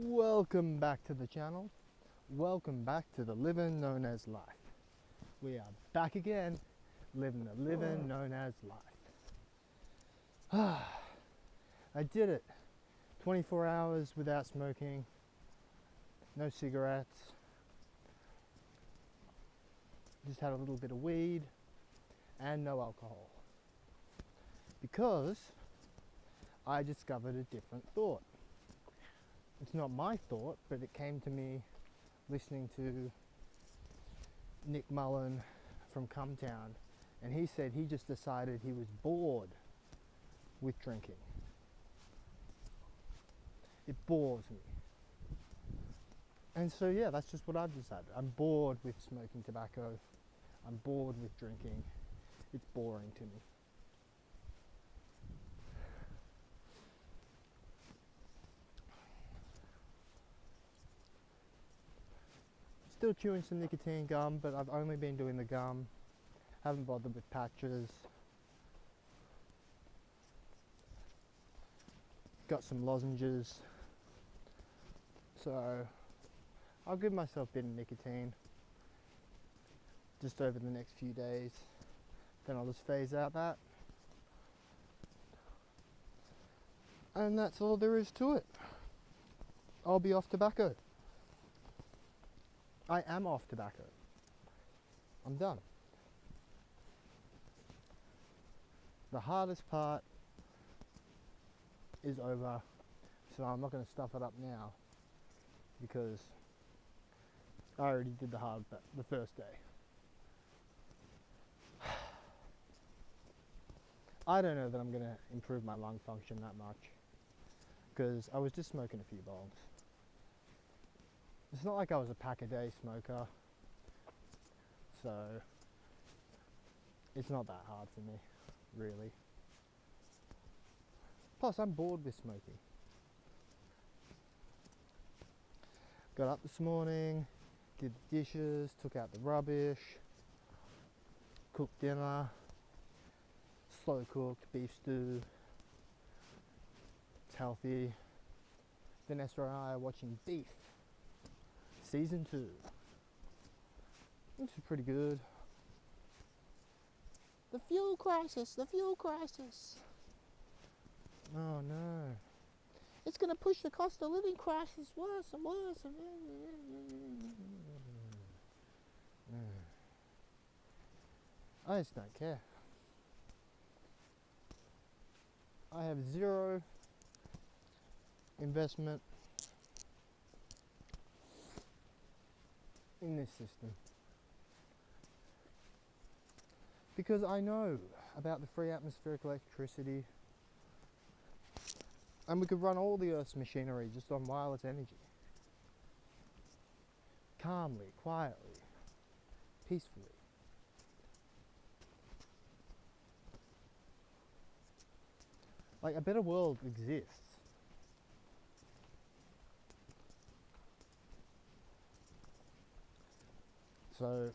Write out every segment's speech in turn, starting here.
Welcome back to the channel. Welcome back to the living known as life. We are back again, living the living known as life. I did it. 24 hours without smoking, no cigarettes, just had a little bit of weed and no alcohol. Because I discovered a different thought. It's not my thought, but it came to me listening to Nick Mullen from Cumtown, and he said he just decided he was bored with drinking. It bores me. And so yeah, that's just what I've decided. I'm bored with smoking tobacco. I'm bored with drinking. It's boring to me. Still chewing some nicotine gum, but I've only been doing the gum. Haven't bothered with patches. Got some lozenges. So I'll give myself a bit of nicotine just over the next few days. Then I'll just phase out that. And that's all there is to it. I'll be off tobacco. I am off tobacco. I'm done. The hardest part is over, so I'm not going to stuff it up now because I already did the hard bit the first day. I don't know that I'm going to improve my lung function that much because I was just smoking a few bongs. It's not like I was a pack a day smoker, so it's not that hard for me, really. Plus, I'm bored with smoking. Got up this morning, did the dishes, took out the rubbish, cooked dinner, slow cooked beef stew. It's healthy. Vanessa and I are watching Beef Season 2. Which is pretty good. The fuel crisis, the fuel crisis. Oh no. It's going to push the cost of living crisis worse and worse. I just don't care. I have zero investment in this system because I know about the free atmospheric electricity, and we could run all the Earth's machinery just on wireless energy, calmly, quietly, peacefully. Like, a better world exists. So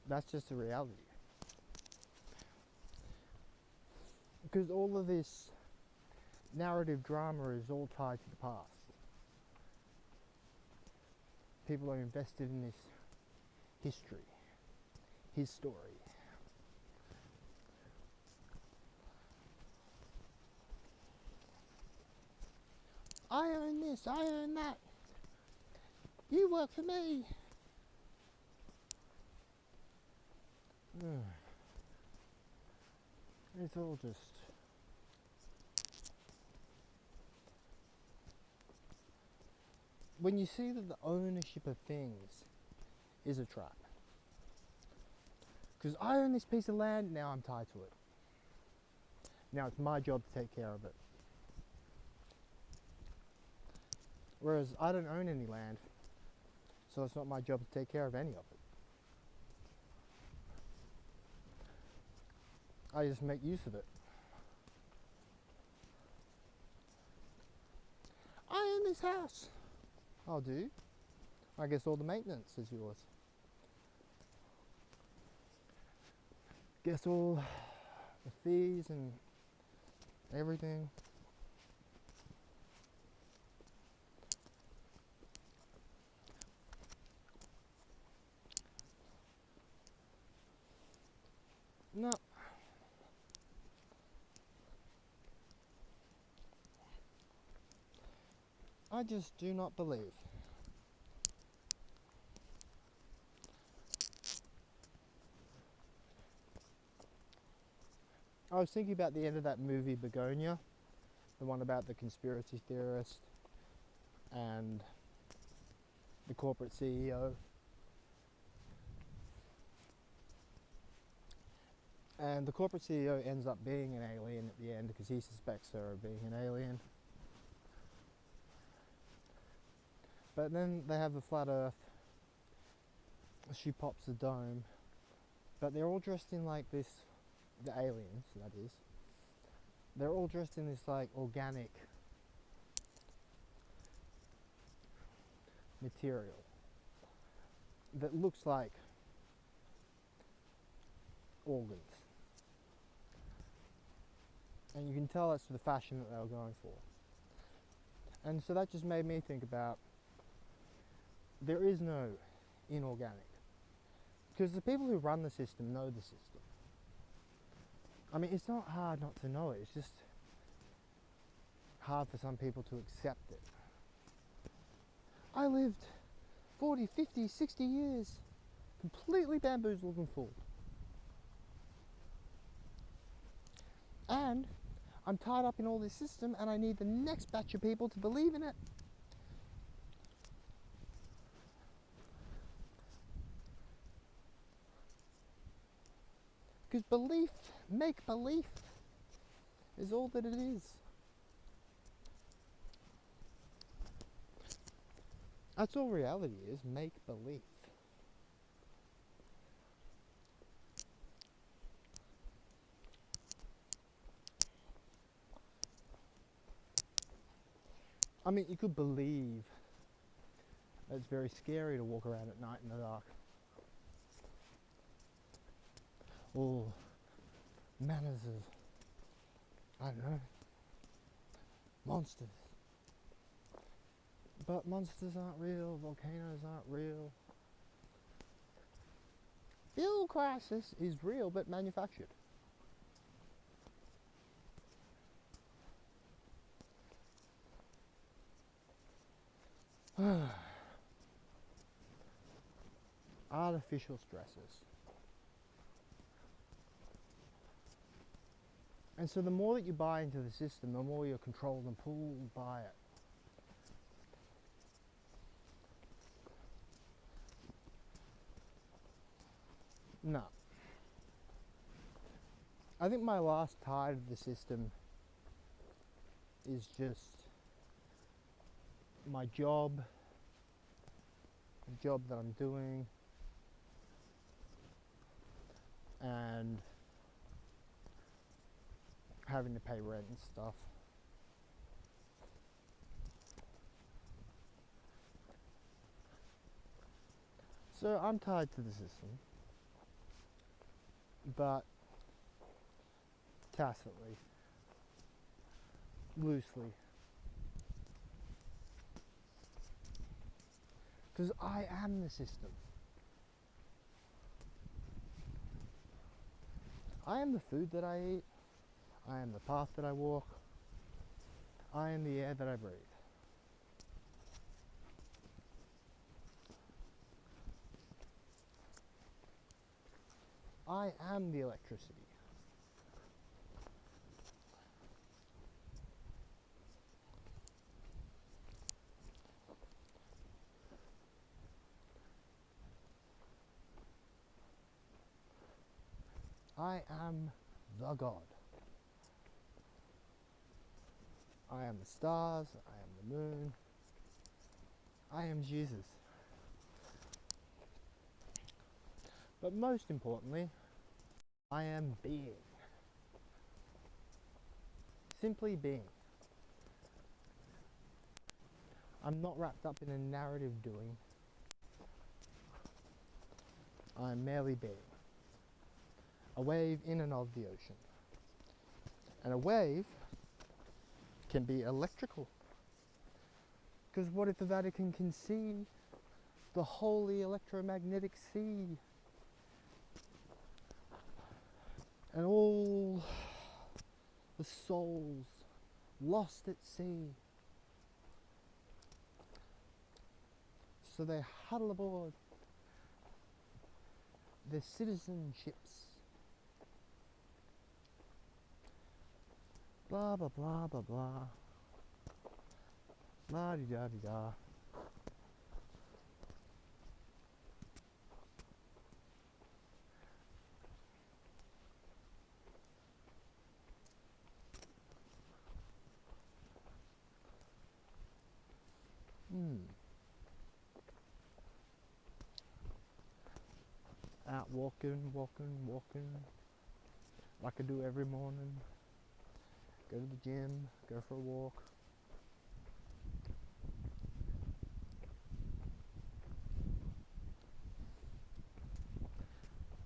that's just a reality. Because all of this narrative drama is all tied to the past. People are invested in this history, his story. I own this, I own that. You work for me. It's all just... When you see that the ownership of things is a trap. Because I own this piece of land, now I'm tied to it. Now it's my job to take care of it. Whereas I don't own any land, so it's not my job to take care of any of it. I just make use of it. I own this house. I'll do. I guess all the maintenance is yours. Guess all the fees and everything I just do not believe. I was thinking about the end of that movie Begonia, the one about the conspiracy theorist and the corporate CEO. And the corporate CEO ends up being an alien at the end because he suspects her of being an alien. But then they have the flat earth. She pops the dome. But they're all dressed in like this, the aliens, that is. They're all dressed in this like organic material that looks like organs. And you can tell that's the fashion that they were going for. And so that just made me think about, there is no inorganic. Because the people who run the system know the system. I mean, it's not hard not to know it, it's just hard for some people to accept it. I lived 40, 50, 60 years completely bamboozled and fooled. And I'm tied up in all this system and I need the next batch of people to believe in it. Because belief, make belief, is all that it is. That's all reality is, make belief. I mean, you could believe that it's very scary to walk around at night in the dark. Or manners of, I don't know, monsters. But monsters aren't real, volcanoes aren't real. Fuel crisis is real but manufactured. Artificial stresses. And so the more that you buy into the system, the more you're controlled and pulled by it. No. I think my last tide of the system is just my job, the job that I'm doing, and having to pay rent and stuff. So I'm tied to the system, but tacitly, loosely. Because I am the system. I am the food that I eat. I am the path that I walk. I am the air that I breathe. I am the electricity. I am the God. I am the stars, I am the moon, I am Jesus. But most importantly, I am being. Simply being. I'm not wrapped up in a narrative doing. I am merely being. A wave in and of the ocean. And a wave can be electrical. Because what if the Vatican can see the holy electromagnetic sea? And all the souls lost at sea So they huddle aboard their citizenships. Blah blah blah blah blah. La di da di da. Out walking, like I do every morning. Go to the gym, go for a walk.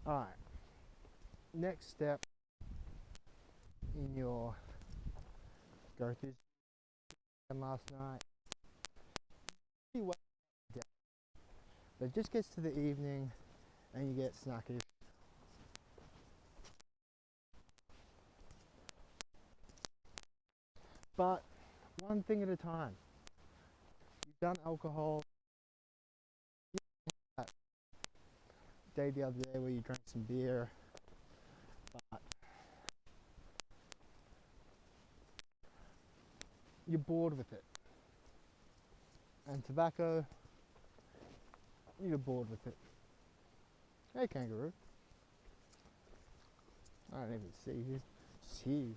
Alright, next step in your go through last night. But it just gets to the evening and you get snackish. But one thing at a time. You've done alcohol. That day the other day where you drank some beer, but you're bored with it. And tobacco, you're bored with it. Hey kangaroo. I don't even see you. See.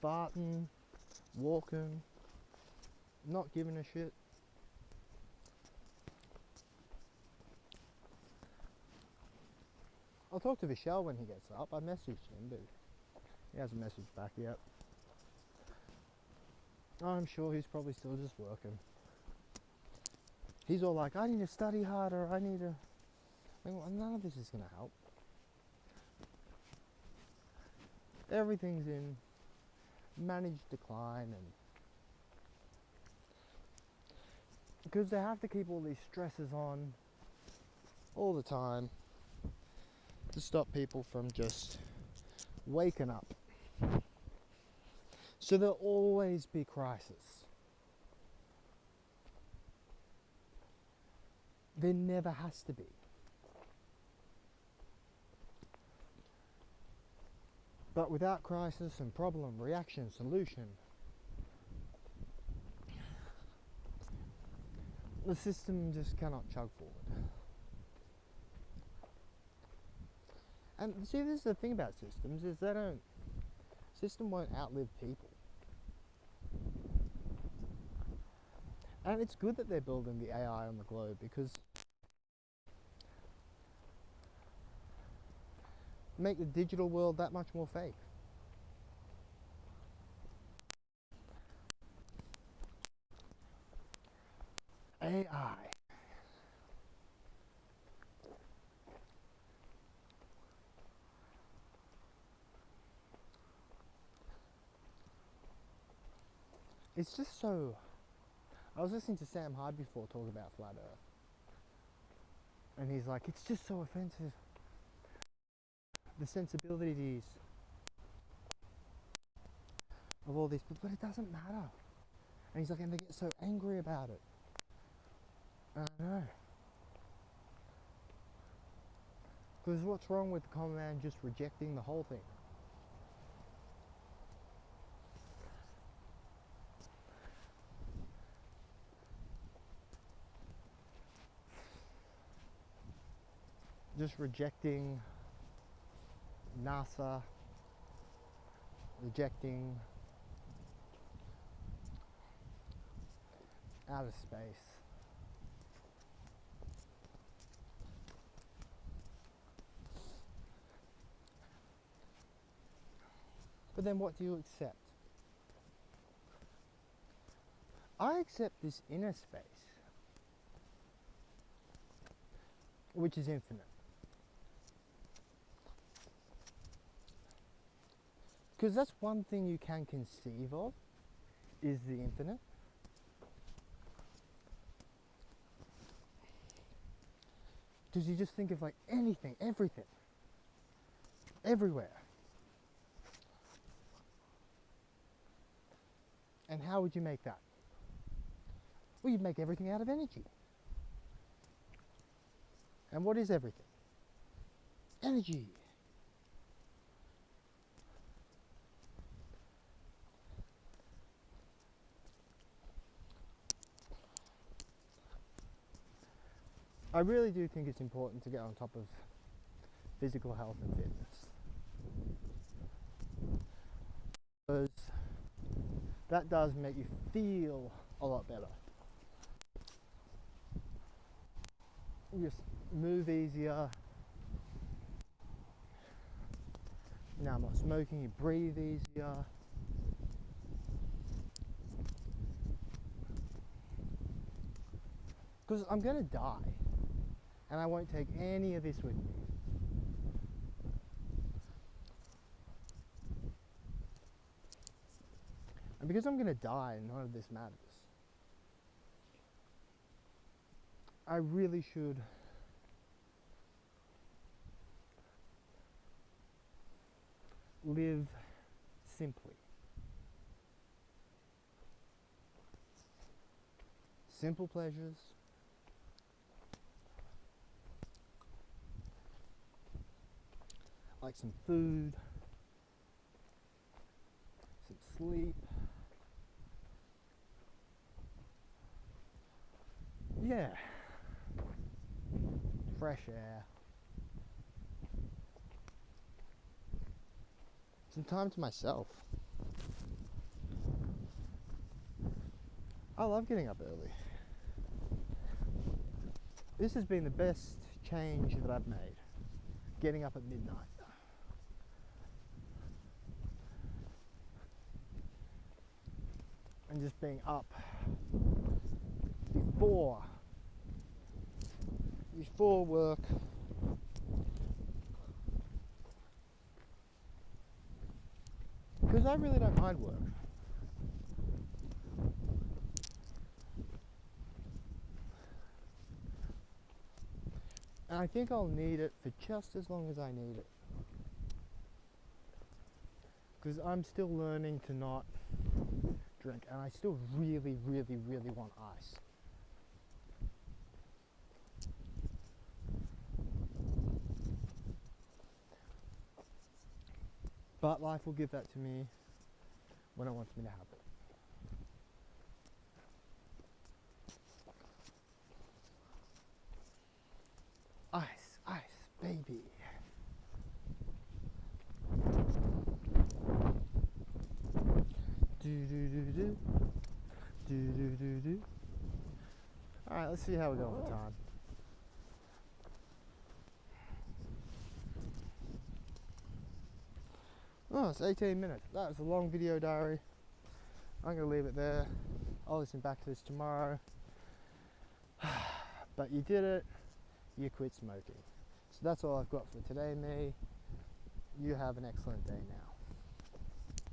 Farting, walking, not giving a shit. I'll talk to Vishal when he gets up. I messaged him, but he hasn't messaged back yet. I'm sure he's probably still just working. He's all like, I need to study harder, I need to... Well, none of this is going to help. Everything's in managed decline, and because they have to keep all these stresses on all the time to stop people from just waking up. So there'll always be crisis. There never has to be. But without crisis and problem, reaction, solution, the system just cannot chug forward. And see, this is the thing about systems, is system won't outlive people. And it's good that they're building the AI on the globe, because make the digital world that much more fake. AI. It's just so... I was listening to Sam Hyde before talk about Flat Earth. And he's like, it's just so offensive. The sensibilities of all these people, but it doesn't matter. And he's like, and they get so angry about it. I know. Because what's wrong with the common man just rejecting the whole thing? Just rejecting NASA, rejecting outer space. But then what do you accept? I accept this inner space, which is infinite. Because that's one thing you can conceive of, is the infinite. Because you just think of like anything, everything, everywhere. And how would you make that? Well, you'd make everything out of energy. And what is everything? Energy. I really do think it's important to get on top of physical health and fitness, because that does make you feel a lot better. You just move easier. Now I'm not smoking, you breathe easier. Because I'm going to die, and I won't take any of this with me. And because I'm going to die and none of this matters, I really should live simply. Simple pleasures, like some food, some sleep. Yeah. Fresh air. Some time to myself. I love getting up early. This has been the best change that I've made. Getting up at midnight. And just being up before work. Because I really don't mind work. And I think I'll need it for just as long as I need it. Because I'm still learning to not drink, and I still really, really, really want ice. But life will give that to me when it wants me to have it. Ice, ice, baby. Do do do do. Do do do do. Alright, let's see how we're going for time. Oh, it's 18 minutes. That was a long video diary. I'm going to leave it there. I'll listen back to this tomorrow. But you did it. You quit smoking. So that's all I've got for today, me. You have an excellent day now.